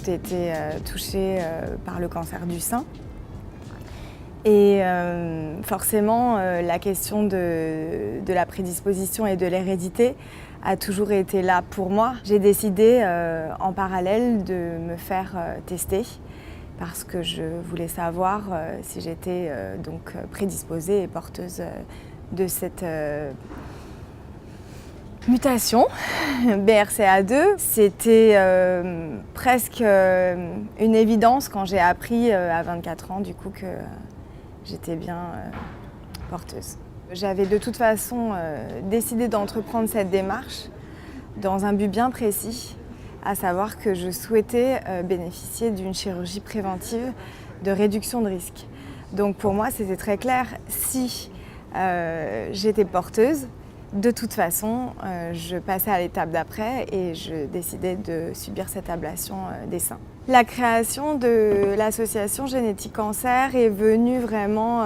toutes été touchées par le cancer du sein. Et forcément, la question de la prédisposition et de l'hérédité a toujours été là pour moi. J'ai décidé en parallèle de me faire tester parce que je voulais savoir si j'étais donc prédisposée et porteuse de cette mutation BRCA2. C'était presque une évidence quand j'ai appris à 24 ans du coup que j'étais bien porteuse. J'avais de toute façon décidé d'entreprendre cette démarche dans un but bien précis, à savoir que je souhaitais bénéficier d'une chirurgie préventive de réduction de risque. Donc pour moi, c'était très clair, si j'étais porteuse, de toute façon, je passais à l'étape d'après et je décidais de subir cette ablation des seins. La création de l'association Génétique Cancer est venue vraiment,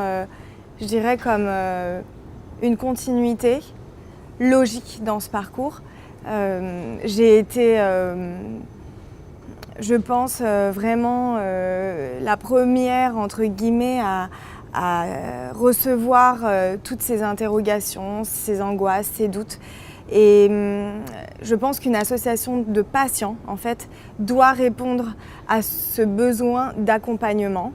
je dirais, comme une continuité logique dans ce parcours. J'ai été, je pense, vraiment la première, entre guillemets, à recevoir toutes ces interrogations, ces angoisses, ces doutes. Et je pense qu'une association de patients, en fait, doit répondre à ce besoin d'accompagnement,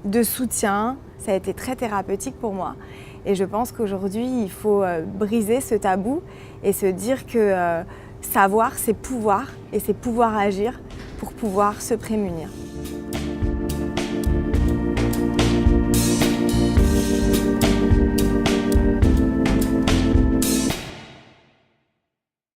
de soutien. Ça a été très thérapeutique pour moi. Et je pense qu'aujourd'hui, il faut briser ce tabou et se dire que savoir, c'est pouvoir, et c'est pouvoir agir pour pouvoir se prémunir.